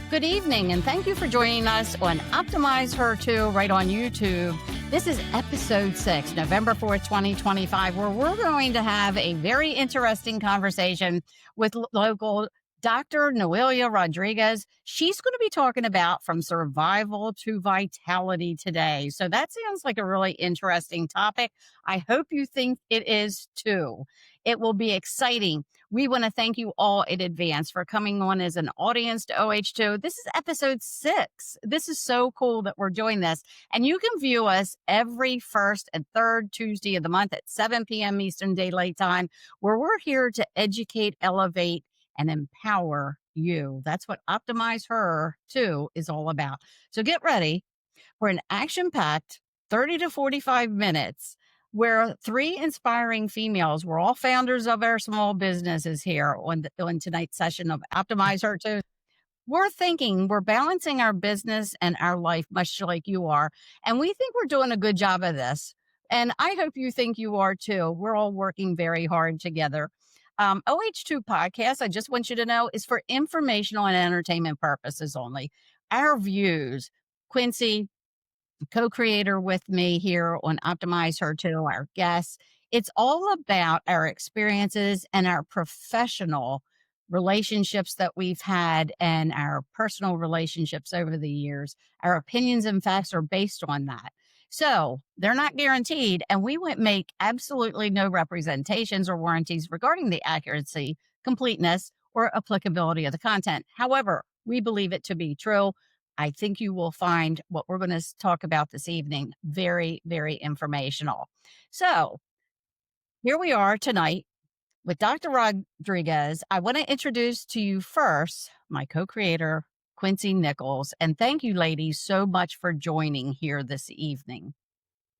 Good evening, and thank you for joining us on Optimize Her Too right on YouTube. This is episode 6, November 4th, 2025, where we're going to have a very interesting conversation with local Dr. Noelia Rodriguez. She's going to be talking about from survival to vitality today. So that sounds like a really interesting topic. I hope you think it is too. It will be exciting. We want to thank you all in advance for coming on as an audience to OH2. This is episode 6. This is so cool that we're doing this. And you can view us every first and third Tuesday of the month at 7 p.m. Eastern Daylight Time, where we're here to educate, elevate, and empower you. That's what Optimize Her Too is all about. So get ready for an action-packed 30 to 45 minutes where 3 inspiring females, we're all founders of our small businesses here on tonight's session of Optimize Her Too. We're balancing our business and our life much like you are. And we think we're doing a good job of this. And I hope you think you are too. We're all working very hard together. OH2 podcast, I just want you to know, is for informational and entertainment purposes only. Our views, Quincie, co-creator with me here on Optimize Her Too, our guests, it's all about our experiences and our professional relationships that we've had and our personal relationships over the years. Our opinions and facts are based on that. So they're not guaranteed, and we would make absolutely no representations or warranties regarding the accuracy, completeness, or applicability of the content. However, we believe it to be true. I think you will find what we're going to talk about this evening very, very informational. So here we are tonight with Dr. Rodriguez. I want to introduce to you first my co-creator, Quincie Nichols. And thank you, ladies, so much for joining here this evening.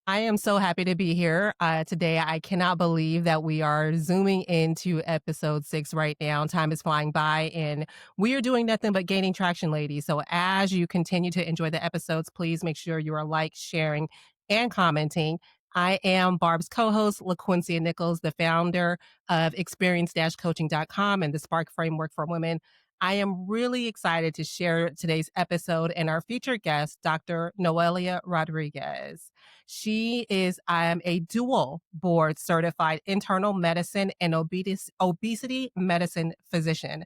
I am so happy to be here today. I cannot believe that we are zooming into episode 6 right now. Time is flying by and we are doing nothing but gaining traction, ladies. So as you continue to enjoy the episodes, please make sure you are sharing, and commenting. I am Barb's co-host, Laquincia Nichols, the founder of experience-coaching.com and the Spark Framework for Women. I am really excited to share today's episode and our featured guest, Dr. Noelia Rodriguez. She is a dual board certified internal medicine and obesity medicine physician.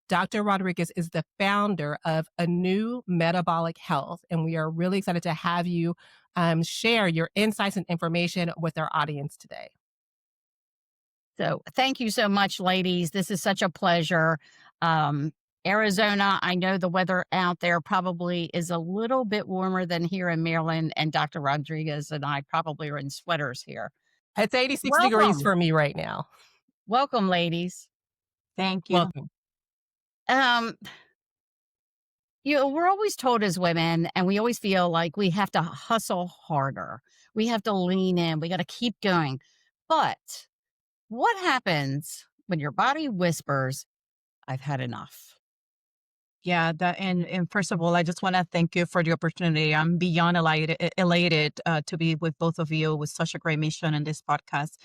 Dr. Rodriguez is the founder of A New Metabolic Health, and we are really excited to have you share your insights and information with our audience today. So thank you so much, ladies. This is such a pleasure. Arizona, I know the weather out there probably is a little bit warmer than here in Maryland, and Dr. Rodriguez and I probably are in sweaters here. It's 86 degrees for me right now. Welcome, ladies. Thank you. Welcome. We're always told as women, and we always feel like we have to hustle harder. We have to lean in. We got to keep going. But what happens when your body whispers, I've had enough? Yeah, and first of all, I just want to thank you for the opportunity. I'm beyond elated to be with both of you with such a great mission in this podcast.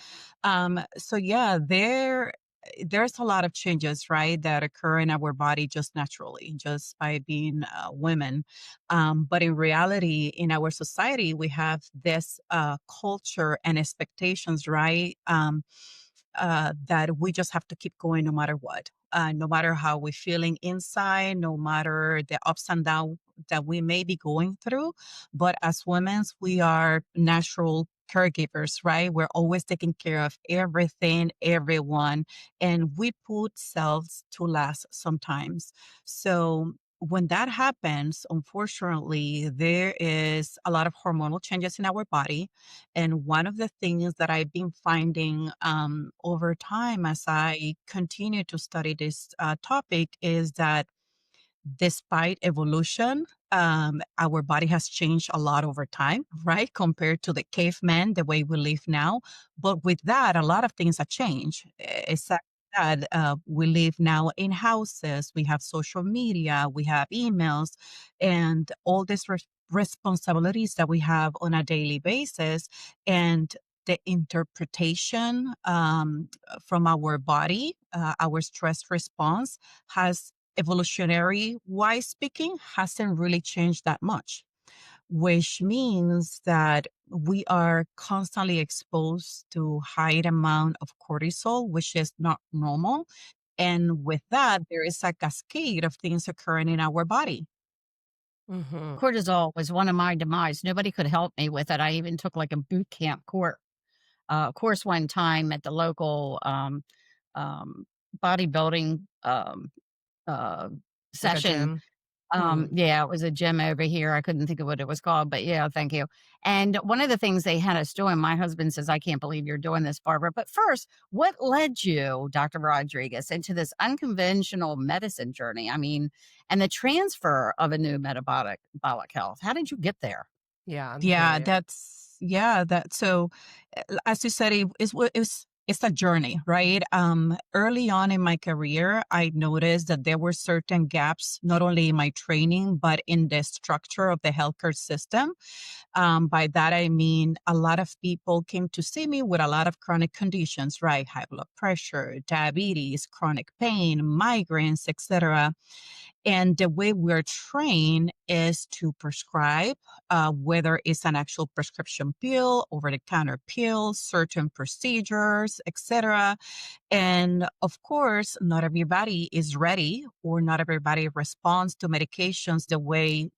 So yeah, there's a lot of changes, right, that occur in our body just naturally, just by being women. But in reality, in our society, we have this culture and expectations, right, that we just have to keep going no matter what. No matter how we're feeling inside, no matter the ups and downs that we may be going through. But as women, we are natural caregivers, right? We're always taking care of everything, everyone, and we put selves to last sometimes. So when that happens, unfortunately, there is a lot of hormonal changes in our body. And one of the things that I've been finding over time as I continue to study this topic is that despite evolution, our body has changed a lot over time, right? Compared to the caveman, the way we live now. But with that, a lot of things have changed. Exactly that we live now in houses, we have social media, we have emails, and all these responsibilities that we have on a daily basis. And the interpretation from our body, our stress response has evolutionary wise speaking, hasn't really changed that much, which means that we are constantly exposed to high amount of cortisol, which is not normal. And with that, there is a cascade of things occurring in our body. Hmm. Cortisol was one of my demise. Nobody could help me with it. I even took like a boot camp course one time at the local um, bodybuilding uh, Like a session. gym. Mm. Yeah, it was a gym over here. I couldn't think of what it was called, but yeah, thank you. And one of the things they had us doing, my husband says, I can't believe you're doing this, Barbara. But first, what led you, Dr. Rodriguez, into this unconventional medicine journey? I mean, and the transfer of a new metabolic health. How did you get there? Yeah, I'm Yeah, curious. that so as you said, it's a journey, right? Early on in my career, I noticed that there were certain gaps, not only in my training, but in the structure of the healthcare system. By that, I mean a lot of people came to see me with a lot of chronic conditions, right? High blood pressure, diabetes, chronic pain, migraines, etc. And the way we're trained is to prescribe, whether it's an actual prescription pill, over the counter pill, certain procedures, etc. And of course, not everybody is ready or not everybody responds to medications the way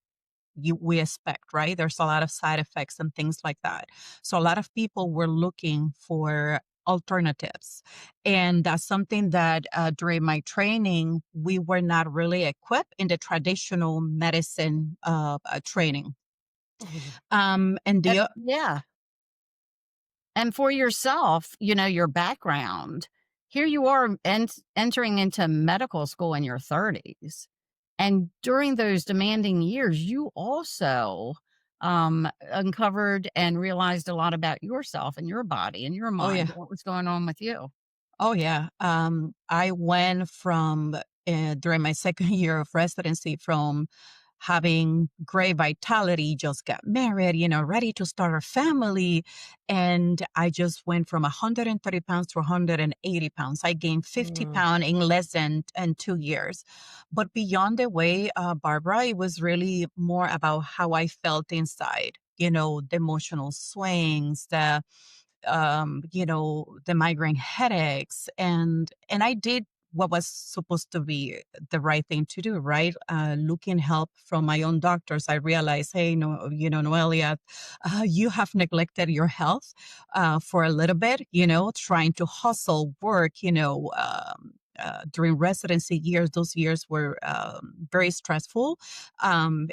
we expect, right? There's a lot of side effects and things like that. So a lot of people were looking for alternatives. And that's something that during my training, we were not really equipped in the traditional medicine training. Mhm. And the Yeah. And for yourself, your background, here you are entering into medical school in your 30s. And during those demanding years, you also uncovered and realized a lot about yourself and your body and your oh yeah, mind, what was going on with you. oh yeah. I went from during my second year of residency from having great vitality, just got married, ready to start a family. And I just went from 130 pounds to 180 pounds. I gained 50 Mm. pounds in less than 2 years. But beyond the way, Barbara, it was really more about how I felt inside, the emotional swings, the migraine headaches, and I did what was supposed to be the right thing to do, right? Looking help from my own doctors, I realized, hey, no, Noelia, you have neglected your health for a little bit, trying to hustle, work, during residency years. Those years were very stressful, and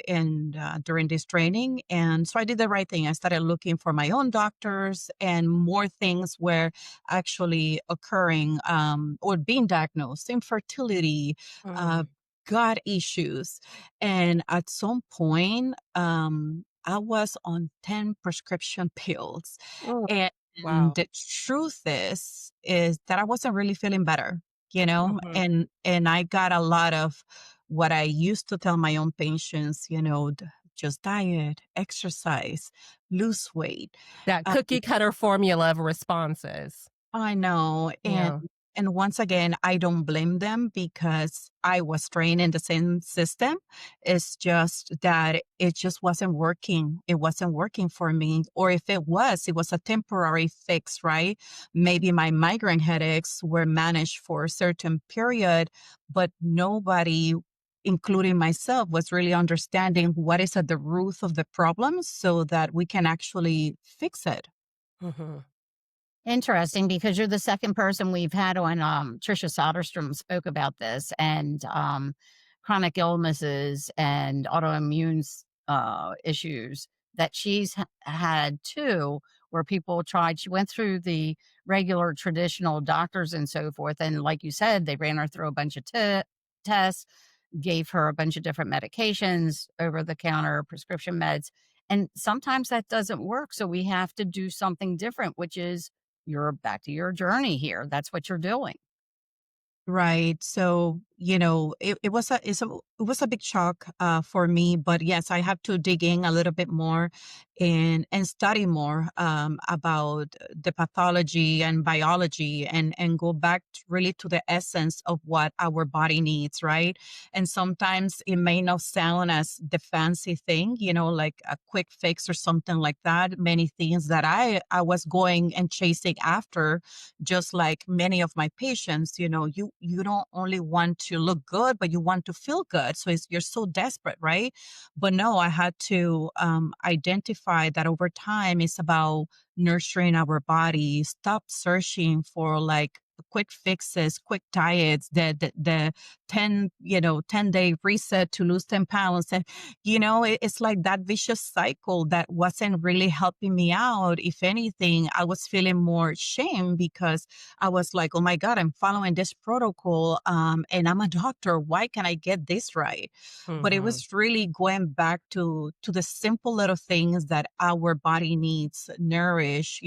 during this training. And so I did the right thing. I started looking for my own doctors, and more things were actually occurring or being diagnosed: infertility, uh, Mm. gut issues. And at some point, I was on 10 prescription pills. Oh, And wow. the truth is that I wasn't really feeling better, Mhm. and I got a lot of what I used to tell my own patients, just diet, exercise, lose weight. That Uh, cookie cutter formula of responses. I know. And Yeah. and once again, I don't blame them because I was trained in the same system. It's just that it just wasn't working. It wasn't working for me. Or if it was a temporary fix, right? Maybe my migraine headaches were managed for a certain period, but nobody, including myself, was really understanding what is at the root of the problem so that we can actually fix it. Mhm. Interesting, because you're the second person we've had on. Trisha Soderstrom spoke about this, and chronic illnesses and autoimmune issues that she's had too, where people tried. She went through the regular traditional doctors and so forth, and like you said, they ran her through a bunch of tests, gave her a bunch of different medications, over the counter prescription meds, and sometimes that doesn't work. So we have to do something different, which is you're back to your journey here. That's what you're doing. Right. So, it was a big shock for me. But yes, I have to dig in a little bit more and study more about the pathology and biology and go back really to the essence of what our body needs, right? And sometimes it may not sound as the fancy thing, like a quick fix or something like that. Many things that I was going and chasing after, just like many of my patients, you don't only want to look good, but you want to feel good. So you're so desperate, right? But no, I had to identify that over time it's about nurturing our body, stop searching for like quick fixes, quick diets, the 10-day reset to lose 10 pounds. And, it's like that vicious cycle that wasn't really helping me out. If anything, I was feeling more shame because I was like, oh my God, I'm following this protocol. And I'm a doctor. Why can't I get this right? But it Mm-hmm. was really going back to the simple little things that our body needs, nourish,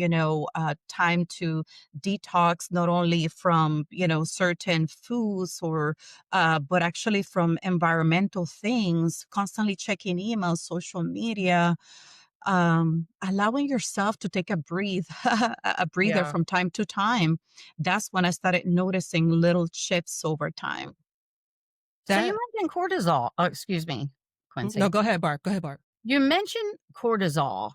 time to detox, not only from, certain foods or, but actually from environmental things, constantly checking emails, social media, allowing yourself to take a breather Yeah. from time to time. That's when I started noticing little shifts over time. So you That mentioned cortisol. Oh, excuse me, no, Quincy. go ahead, Barb. Go ahead, Barb. You mentioned cortisol.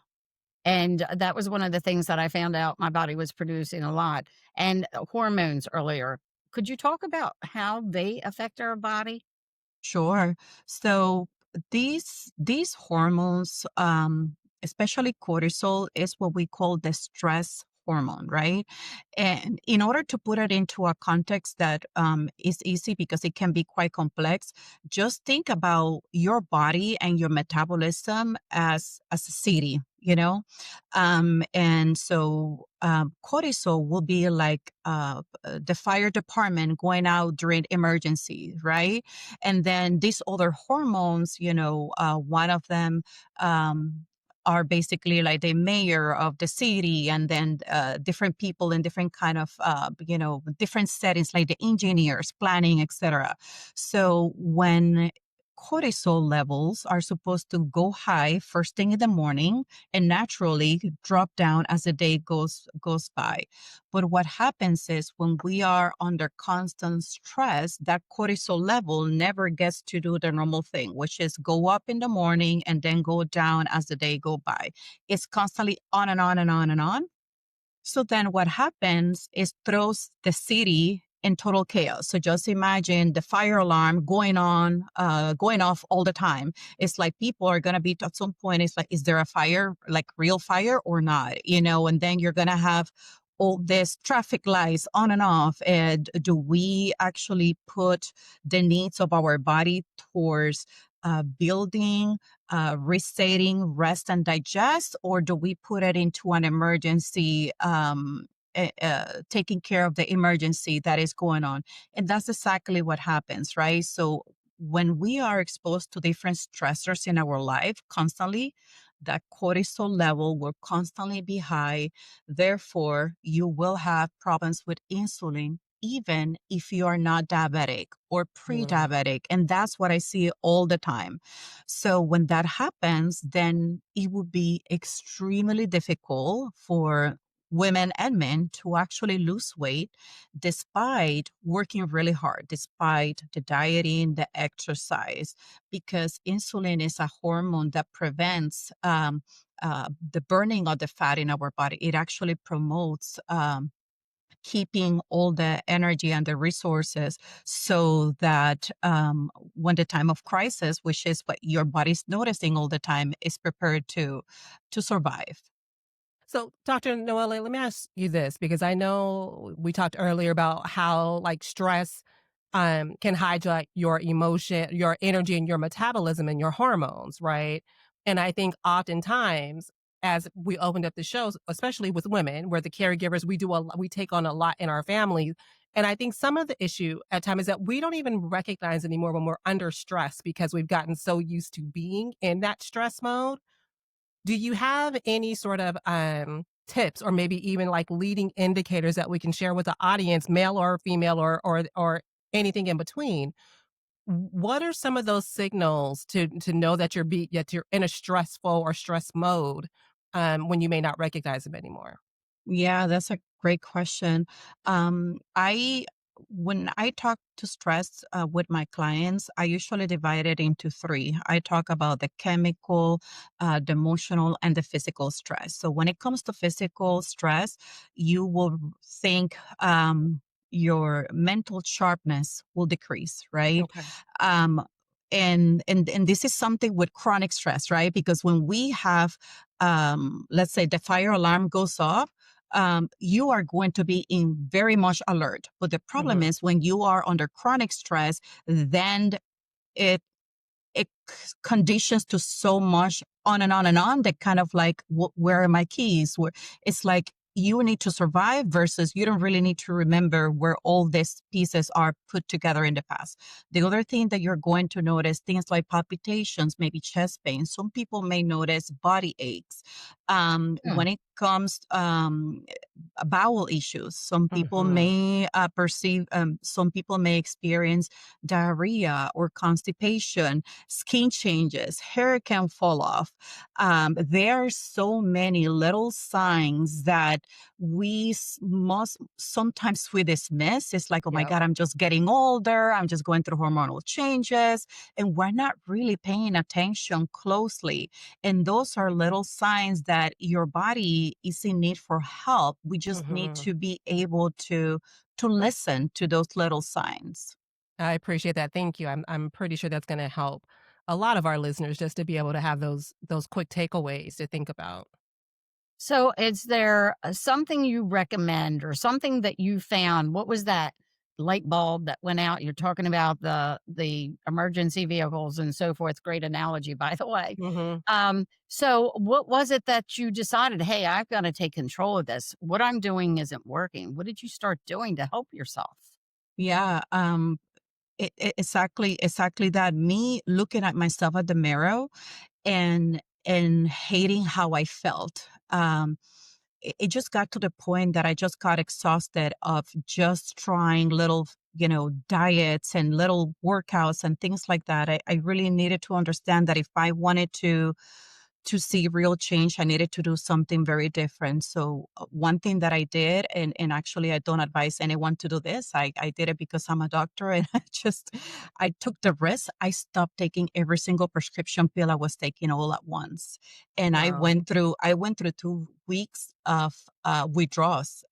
And that was one of the things that I found out my body was producing a lot. And hormones earlier. Could you talk about how they affect our body? Sure. So these hormones, especially cortisol, is what we call the stress hormone, right? And in order to put it into a context that is easy because it can be quite complex, just think about your body and your metabolism as a city, and so cortisol will be like the fire department going out during emergency, right? And then these other hormones, one of them are basically like the mayor of the city, and then different people in different kind of different settings, like the engineers, planning, etc. So when cortisol levels are supposed to go high first thing in the morning and naturally drop down as the day goes by. But what happens is when we are under constant stress, that cortisol level never gets to do the normal thing, which is go up in the morning and then go down as the day go by. It's constantly on and on and on and on. So then what happens is throws the city in total chaos. So just imagine the fire alarm going off all the time. It's like people are going to be at some point, it's like, is there a fire, like real fire or not? And then you're going to have all this traffic lights on and off. And do we actually put the needs of our body towards building, resetting, rest, and digest, or do we put it into an emergency, taking care of the emergency that is going on? And that's exactly what happens, right? So when we are exposed to different stressors in our life constantly, that cortisol level will constantly be high. Therefore, you will have problems with insulin even if you are not diabetic or Mm. pre-diabetic. And that's what I see all the time. So when that happens, then it would be extremely difficult for women and men to actually lose weight despite working really hard, despite the dieting, the exercise, because insulin is a hormone that prevents the burning of the fat in our body. It actually promotes keeping all the energy and the resources so that when the time of crisis, which is what your body's noticing all the time, is prepared to survive. So, Dr. Noelle, let me ask you this because I know we talked earlier about how like stress can hijack your emotion, your energy, and your metabolism and your hormones, right? And I think oftentimes, as we opened up the shows, especially with women, where the caregivers, we take on a lot in our families. And I think some of the issue at times is that we don't even recognize anymore when we're under stress because we've gotten so used to being in that stress mode. Do you have any sort of tips or maybe even like leading indicators that we can share with the audience, male or female or anything in between. What are some of those signals to know that that you're in a stressful or stress mode, when you may not recognize them anymore? Yeah, that's a great question. I When I talk to stress with my clients, I usually divide it into three. I talk about the chemical, the emotional, and the physical stress. So when it comes to physical stress, you will think your mental sharpness will decrease, right? Okay. Um, and this is something with chronic stress, right? Because when we have let's say the fire alarm goes off, you are going to be in very much alert. But the problem Mhm. is when you are under chronic stress, then it conditions to so much on and on and on that kind of like, where are my keys? Where it's like you need to survive versus you don't really need to remember where all these pieces are put together in the past. The other thing that you're going to notice, things like palpitations, maybe chest pain. Some people may notice body aches. Hmm. When it comes bowel issues, some people Mhm. may some people may experience diarrhea or constipation, skin changes, hair can fall off. There are so many little signs that must sometimes we dismiss. It's like, oh my Yep. God, I'm just getting older. I'm just going through hormonal changes. And we're not really paying attention closely. And those are little signs that your body is in need for help. We just need Mhm. to be able to listen to those little signs. I appreciate that. Thank you. I'm pretty sure that's gonna help a lot of our listeners just to be able to have those quick takeaways to think about. So, is there something you recommend or something that you found? What was that light bulb that went out? You're talking about the emergency vehicles and so forth. Great analogy, by the way. Mhm. So, what was it that you decided? Hey, I've got to take control of this. What I'm doing isn't working. What did you start doing to help yourself? Yeah, exactly that. Me looking at myself at the mirror and hating how I felt. It just got to the point that I just got exhausted of just trying little, diets and little workouts and things like that. I really needed to understand that if I wanted to see real change, I needed to do something very different. So one thing that I did, and actually I don't advise anyone to do this. I did it because I'm a doctor and I took the risk. I stopped taking every single prescription pill I was taking all at once. And Wow. I went through 2 weeks of withdrawals.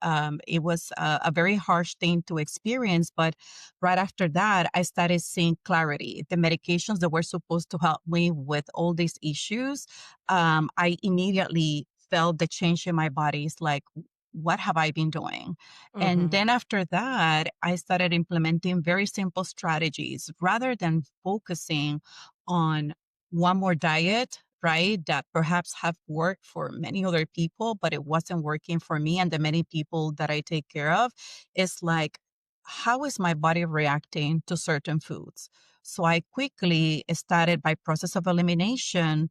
It was a very harsh thing to experience, but right after that, I started seeing clarity. The medications that were supposed to help me with all these issues, I immediately felt the change in my body. It's like, what have I been doing? And Mhm. then after that, I started implementing very simple strategies rather than focusing on one more diet, right? That perhaps have worked for many other people, but it wasn't working for me and the many people that I take care of. It's like, how is my body reacting to certain foods? So I quickly started by process of elimination,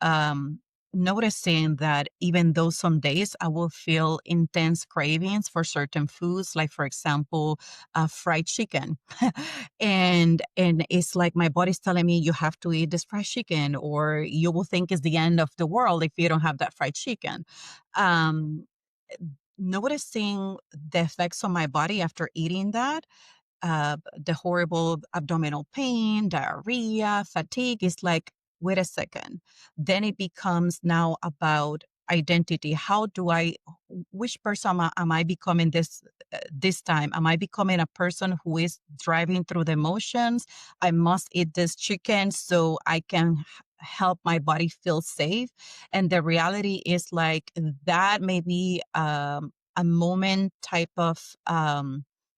um, noticing that even though some days I will feel intense cravings for certain foods, like for example, fried chicken, and it's like my body's telling me you have to eat this fried chicken, or you will think it's the end of the world if you don't have that fried chicken. Um, Noticing the effects on my body after eating that, the horrible abdominal pain, diarrhea, fatigue is like, wait a second. Then it becomes now about identity. Which person am I becoming this time? Am I becoming a person who is driving through the motions? I must eat this chicken so I can help my body feel safe. And the reality is like that may be a moment type of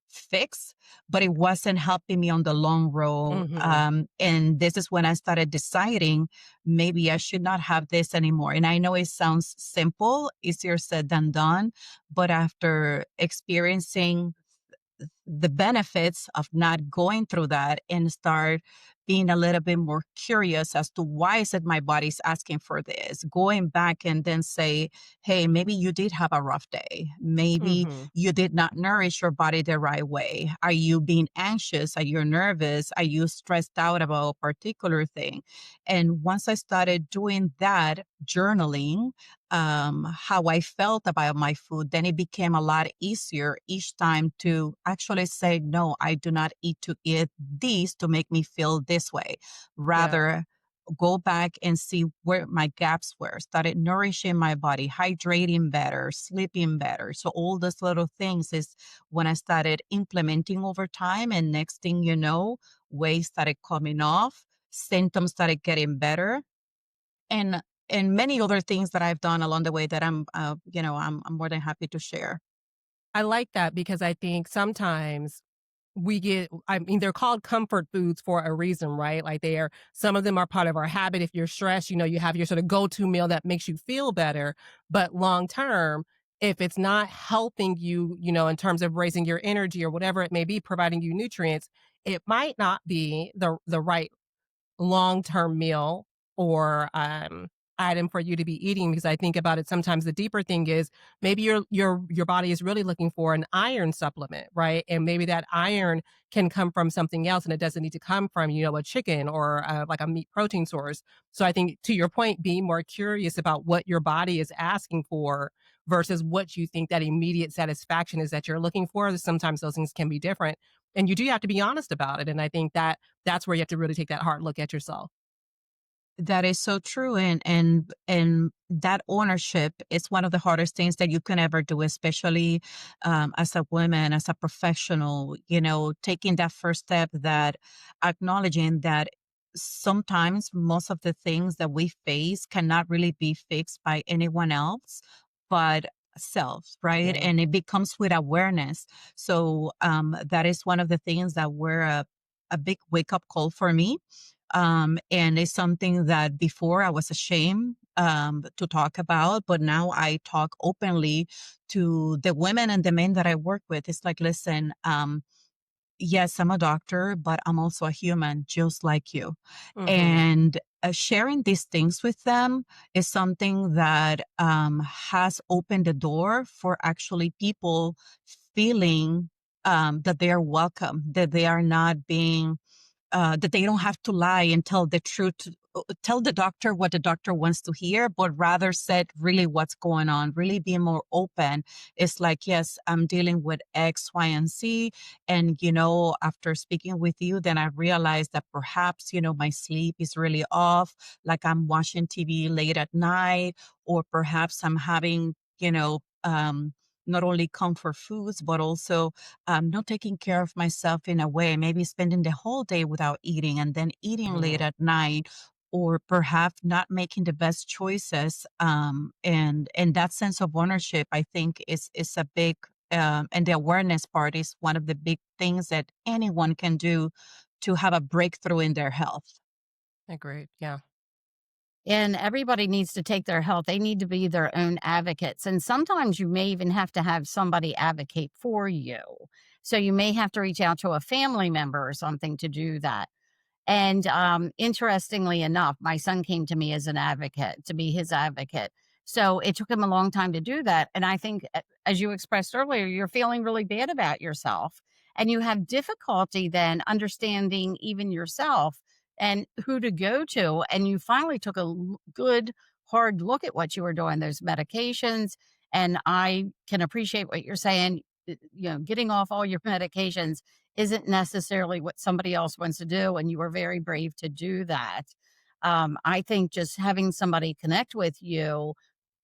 fix, but it wasn't helping me on the long road. Mhm. And this is when I started deciding maybe I should not have this anymore. And I know it sounds simple, easier said than done, but after experiencing the benefits of not going through that and start being a little bit more curious as to why is it my body's asking for this, going back and then say, hey, maybe you did have a rough day, maybe Hmm. you did not nourish your body the right way. Are you being anxious? Are you nervous? Are you stressed out about a particular thing? And once I started doing that journaling, how I felt about my food, then it became a lot easier each time to actually say, no, I do not eat to eat these to make me feel this way. Yeah. Rather, go back and see where my gaps were, started nourishing my body, hydrating better, sleeping better. So all those little things is when I started implementing over time. And next thing you know, weight started coming off, symptoms started getting better, and many other things that I've done along the way that I'm more than happy to share. I like that because I think sometimes I mean, they're called comfort foods for a reason, right? Like some of them are part of our habit. If you're stressed, you have your sort of go-to meal that makes you feel better. But long term, if it's not helping you, in terms of raising your energy or whatever it may be, providing you nutrients, it might not be the right long-term meal or item for you to be eating because I think about it sometimes the deeper thing is maybe your body is really looking for an iron supplement, right? And maybe that iron can come from something else and it doesn't need to come from, a chicken or like a meat protein source. So I think to your point, being more curious about what your body is asking for versus what you think that immediate satisfaction is that you're looking for. Sometimes those things can be different. And you do have to be honest about it. And I think that's where you have to really take that hard look at yourself. That is so true. And that ownership is one of the hardest things that you can ever do, especially as a woman, as a professional, taking that first step, that acknowledging that sometimes most of the things that we face cannot really be fixed by anyone else but self, right? Yeah. And it becomes with awareness. So that is one of the things that were a big wake up call for me, and it's something that before I was ashamed to talk about, but now I talk openly to the women and the men that I work with. It's like, listen, yes, I'm a doctor, but I'm also a human just like you. Hmm. And sharing these things with them is something that has opened the door for actually people feeling that they are welcome, that they are not being that they don't have to lie and tell the truth, tell the doctor what the doctor wants to hear, but rather said really what's going on, really being more open. It's like, yes, I'm dealing with X, Y, and Z. And, after speaking with you, then I realized that perhaps, my sleep is really off, like I'm watching TV late at night, or perhaps I'm having, not only comfort foods, but also not taking care of myself in a way, maybe spending the whole day without eating and then eating late Hmm. at night, or perhaps not making the best choices. And that sense of ownership, I think, is a big, and the awareness part is one of the big things that anyone can do to have a breakthrough in their health. Agreed. Yeah. And everybody needs to take their health. They need to be their own advocates. And sometimes you may even have to have somebody advocate for you. So you may have to reach out to a family member or something to do that. And interestingly enough, my son came to me as an advocate, to be his advocate. So it took him a long time to do that. And I think, as you expressed earlier, you're feeling really bad about yourself. And you have difficulty then understanding even yourself and who to go to. And you finally took a good, hard look at what you were doing, those medications. And I can appreciate what you're saying. Getting off all your medications isn't necessarily what somebody else wants to do, and you were very brave to do that. I think just having somebody connect with you,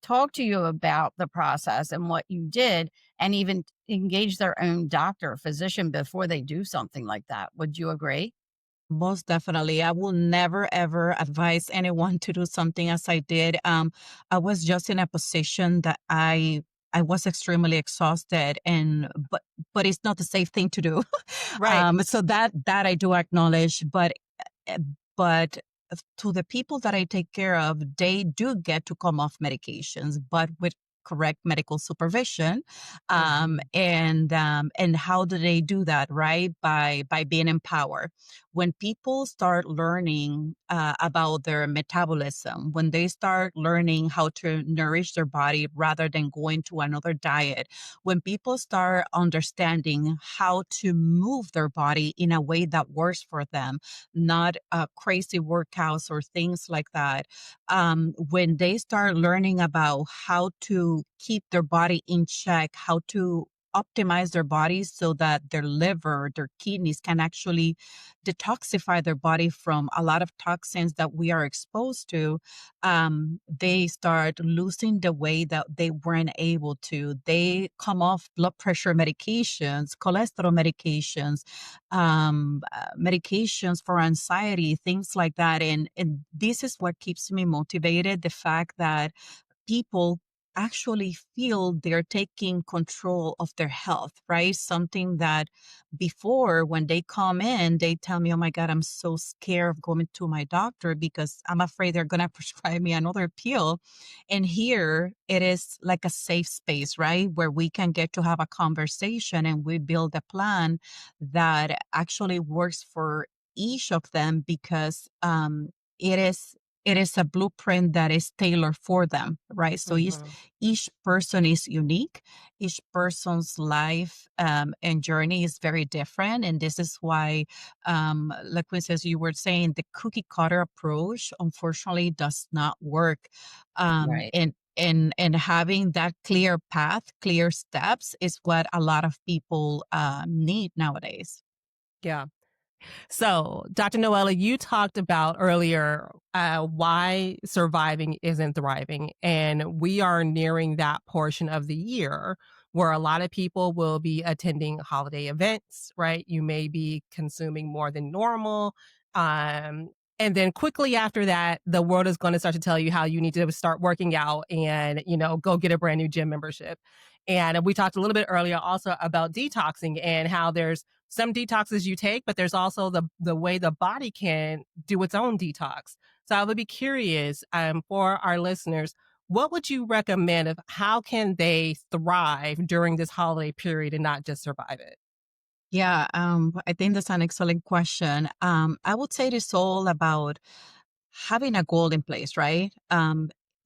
talk to you about the process and what you did, and even engage their own doctor or physician before they do something like that. Would you agree? Most definitely. I will never ever advise anyone to do something as I did. I was just in a position that I was extremely exhausted, and but it's not the safe thing to do. Right. So that I do acknowledge, uh, but to the people that I take care of, they do get to come off medications, but with correct medical supervision. Mhm. And how do they do that? Right, by being empowered. When people start learning about their metabolism, when they start learning how to nourish their body rather than going to another diet, when people start understanding how to move their body in a way that works for them, not crazy workouts or things like that, when they start learning about how to keep their body in check, how to optimize their bodies so that their liver, their kidneys can actually detoxify their body from a lot of toxins that we are exposed to, they start losing the weight that they weren't able to. They come off blood pressure medications, cholesterol medications, medications for anxiety, things like that. And this is what keeps me motivated, the fact that people actually feel they're taking control of their health, right? Something that before, when they come in, they tell me, oh my God, I'm so scared of going to my doctor because I'm afraid they're going to prescribe me another pill. And here it is like a safe space, right? Where we can get to have a conversation and we build a plan that actually works for each of them, because it is it is a blueprint that is tailored for them, right? So Mhm. each person is unique. Each person's life and journey is very different, and this is why, like Quincy, as you were saying, the cookie cutter approach unfortunately does not work. Right. And having that clear path, clear steps, is what a lot of people need nowadays. Yeah. So, Dr. Noella, you talked about earlier why surviving isn't thriving. And we are nearing that portion of the year where a lot of people will be attending holiday events, right? You may be consuming more than normal. And then quickly after that, the world is going to start to tell you how you need to start working out and, go get a brand new gym membership. And we talked a little bit earlier also about detoxing and how there's some detoxes you take, but there's also the way the body can do its own detox. So I would be curious, for our listeners, what would you recommend of how can they thrive during this holiday period and not just survive it? Yeah, I think that's an excellent question. I would say it is all about having a goal in place, right?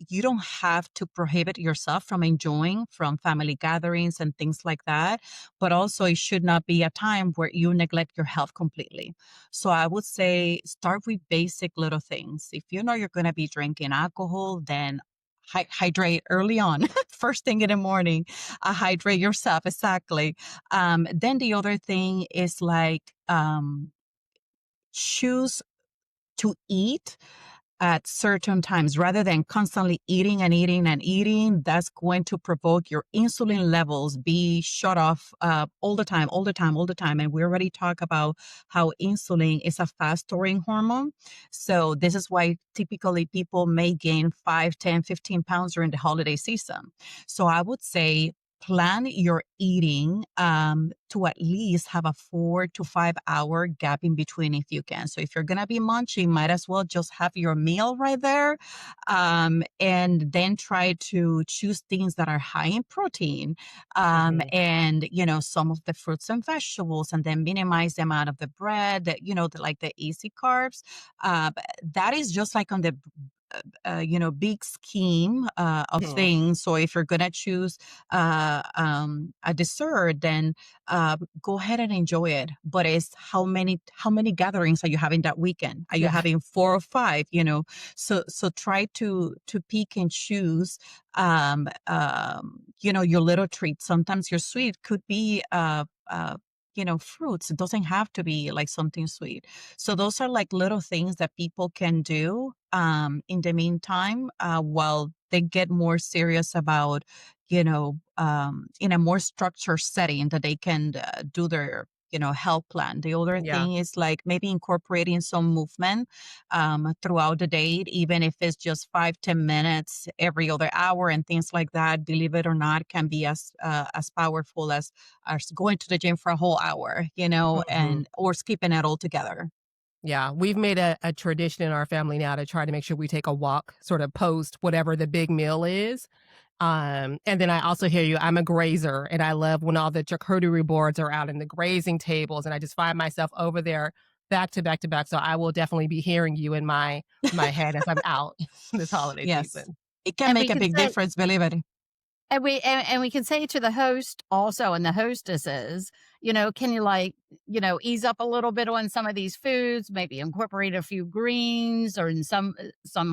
You don't have to prohibit yourself from enjoying from family gatherings and things like that, but also it should not be a time where you neglect your health completely. So I would say start with basic little things. If you know you're going to be drinking alcohol, then hydrate early on, first thing in the morning. Hydrate yourself, exactly. Then the other thing is like, choose to eat at certain times rather than constantly eating and eating and eating. That's going to provoke your insulin levels be shut off all the time, all the time, all the time. And we already talked about how insulin is a fast storing hormone. So this is why typically people may gain 5, 10, 15 pounds during the holiday season. So I would say plan your eating to at least have a 4 to 5 hour gap in between if you can. So if you're going to be munching, might as well just have your meal right there, and then try to choose things that are high in protein, Mhm. and, some of the fruits and vegetables, and then minimize the amount of the bread, like the easy carbs. That is just like on the big scheme of Mhm. things. So if you're gonna choose a dessert, then go ahead and enjoy it. But it's how many gatherings are you having that weekend? Are you Yeah. having 4 or 5? So try to pick and choose. Your little treat. Sometimes your sweet could be fruits. It doesn't have to be like something sweet. So those are like little things that people can do in the meantime, while they get more serious about, in a more structured setting that they can do their, health plan. The other Yeah. thing is like maybe incorporating some movement throughout the day, even if it's just 5, 10 minutes every other hour and things like that. Believe it or not, can be as powerful as going to the gym for a whole hour, Mhm. and or skipping it altogether. Yeah, we've made a tradition in our family now to try to make sure we take a walk sort of post whatever the big meal is. And then I also hear you. I'm a grazer, and I love when all the charcuterie boards are out and the grazing tables, and I just find myself over there back to back to back. So I will definitely be hearing you in my head as I'm out this holiday Yes. season. It can And make we a can big say difference, believe it. and we can say to the host also and the hostesses, can you ease up a little bit on some of these foods, maybe incorporate a few greens or in some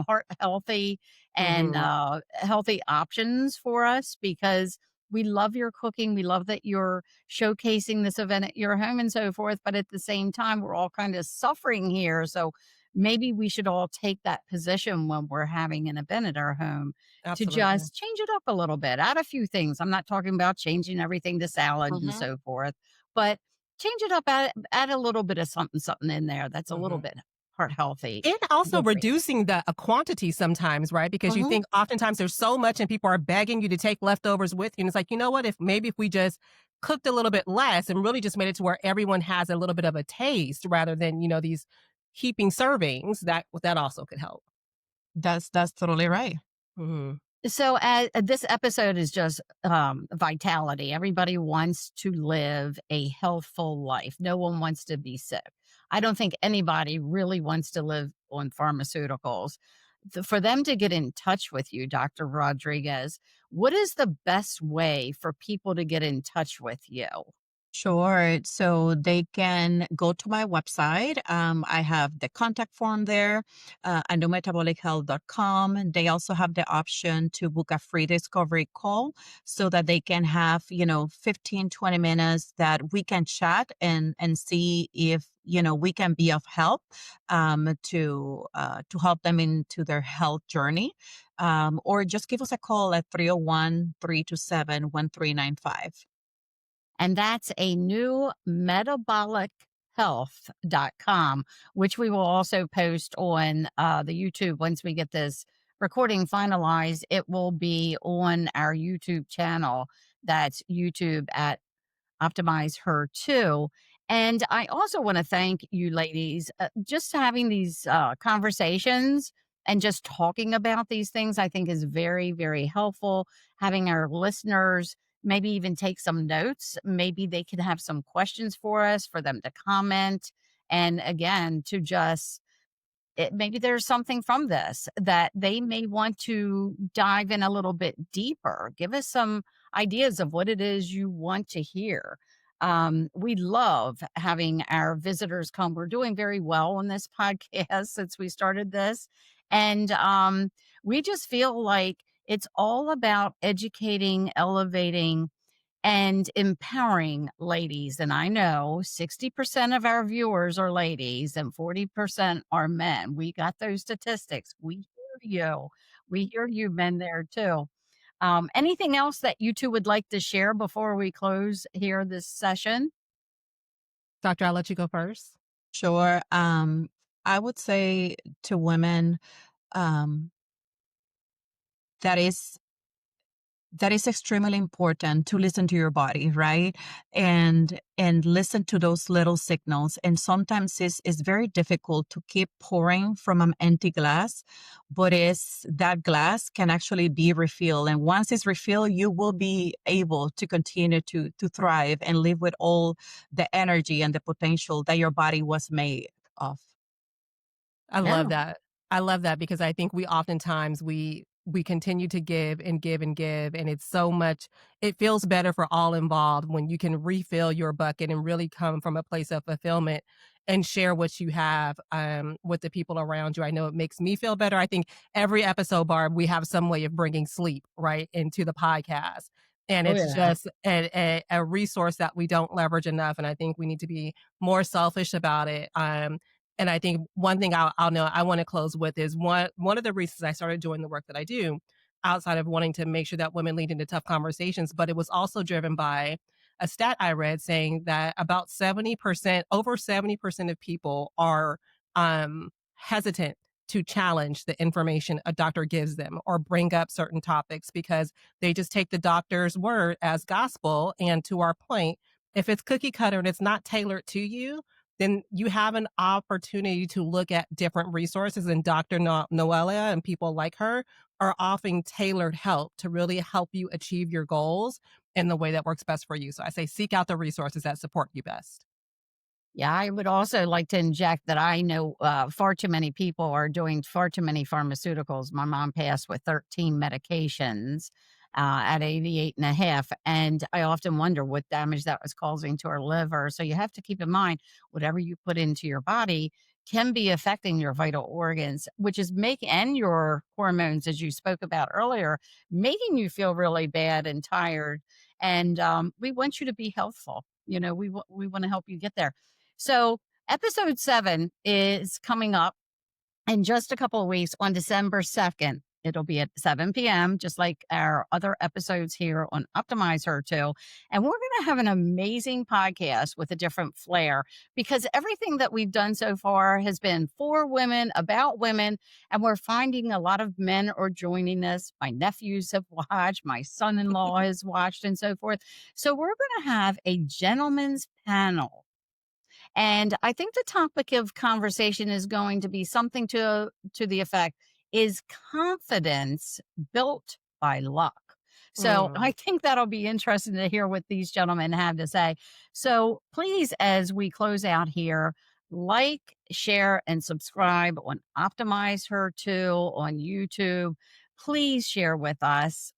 heart healthy and Hmm. healthy options for us because we love your cooking. We love that you're showcasing this event at your home and so forth. But at the same time, we're all kind of suffering here. So maybe we should all take that position when we're having an event at our home to Absolutely. just change it up a little bit, add a few things. I'm not talking about changing everything to salad and Hmm. so forth, but change it up, add a little bit of something, something in there that's a little Hmm. bit heart healthy. And also Good for you. reducing the quantity sometimes, right? Because you Hmm. think oftentimes there's so much and people are begging you to take leftovers with you. And it's like, you know what? If we just cooked a little bit less and really just made it to where everyone has a little bit of a taste rather than, these heaping servings, that also could help. That's totally right. Mhm. So, this episode is just vitality. Everybody wants to live a healthful life. No one wants to be sick. I don't think anybody really wants to live on pharmaceuticals. For them to get in touch with you, Dr. Rodriguez, what is the best way for people to get in touch with you? Sure. So they can go to my website. I have the contact form there, andometabolichealth.com. They also have the option to book a free discovery call so that they can have, 15, 20 minutes that we can chat and see if, we can be of help to help them into their health journey. Or just give us a call at 301-327-1395. And that's a new metabolichealth.com, which we will also post on the YouTube once we get this recording finalized. It will be on our YouTube channel. That's YouTube at Optimize Her too. And I also want to thank you ladies. Just having these conversations and just talking about these things, I think is very, very helpful. Having our listeners maybe even take some notes. Maybe they could have some questions for us for them to comment. And again, to just maybe there's something from this that they may want to dive in a little bit deeper. Give us some ideas of what it is you want to hear. We love having our visitors come. We're doing very well on this podcast since we started this. And we just feel like it's all about educating, elevating, and empowering ladies. And I know 60% of our viewers are ladies and 40% are men. We got those statistics. We hear you. We hear you, men, there too. Anything else that you two would like to share before we close here this session? Doctor, I'll let you go first. Sure. I would say to women, um, that is that is extremely important to listen to your body, right? And listen to those little signals. And sometimes it's very difficult to keep pouring from an empty glass, but is that glass can actually be refilled. And once it's refilled, you will be able to continue to thrive and live with all the energy and the potential that your body was made of. I Yeah. love that. I love that because I think we oftentimes we continue to give and give and give, and it's so much. It feels better for all involved when you can refill your bucket and really come from a place of fulfillment and share what you have with the people around you. I know it makes me feel better. I think every episode, Barb, we have some way of bringing sleep right into the podcast. And Oh, it's yeah. just a resource that we don't leverage enough. And I think we need to be more selfish about it. And I think one thing I'll know I want to close with is one of the reasons I started doing the work that I do, outside of wanting to make sure that women lead into tough conversations, but it was also driven by a stat I read saying that about 70%, over 70% of people are hesitant to challenge the information a doctor gives them or bring up certain topics because they just take the doctor's word as gospel. And to our point, if it's cookie cutter and it's not tailored to you, then you have an opportunity to look at different resources. And Dr. Noelia and people like her are offering tailored help to really help you achieve your goals in the way that works best for you. So I say seek out the resources that support you best. Yeah, I would also like to inject that I know far too many people are doing far too many pharmaceuticals. My mom passed with 13 medications at 88 and a half. And I often wonder what damage that was causing to her liver. So you have to keep in mind whatever you put into your body can be affecting your vital organs, which is and your hormones, as you spoke about earlier, making you feel really bad and tired. And we want you to be healthful. We want to help you get there. So episode 7 is coming up in just a couple of weeks on December 2nd. It'll be at 7 p.m., just like our other episodes here on Optimize Her Too. And we're going to have an amazing podcast with a different flair because everything that we've done so far has been for women, about women. And we're finding a lot of men are joining us. My nephews have watched, my son-in-law has watched, and so forth. So we're going to have a gentleman's panel. And I think the topic of conversation is going to be something to the effect, is confidence built by luck? So I think that'll be interesting to hear what these gentlemen have to say. So please, as we close out here, like, share, and subscribe on Optimize Her Too on YouTube. Please share with us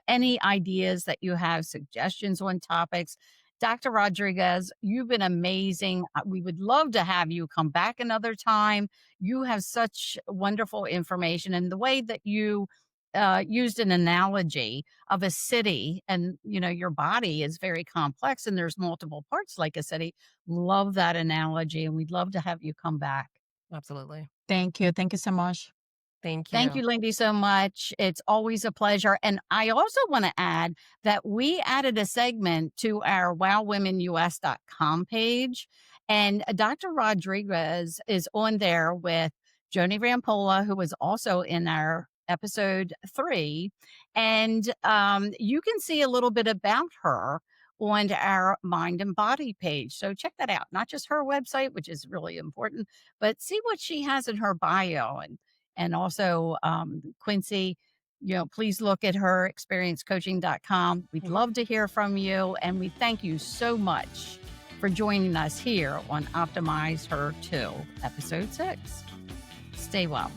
any ideas that you have, suggestions on topics. Dr. Rodriguez, you've been amazing. We would love to have you come back another time. You have such wonderful information, and the way that you used an analogy of a city, and your body is very complex and there's multiple parts like a city. Love that analogy, and we'd love to have you come back. Absolutely. Thank you. Thank you so much. Thank Thank you, Lindy, so much. It's always a pleasure. And I also want to add that we added a segment to our wowwomenus.com page. And Dr. Rodriguez is on there with Joni Rampolla, who was also in our episode 3. And you can see a little bit about her on our Mind and Body page. So check that out. Not just her website, which is really important, but see what she has in her bio. And also Quincie, please look at her experiencecoaching.com. We'd love to hear from you. And we thank you so much for joining us here on Optimize Her Too, episode 6. Stay well.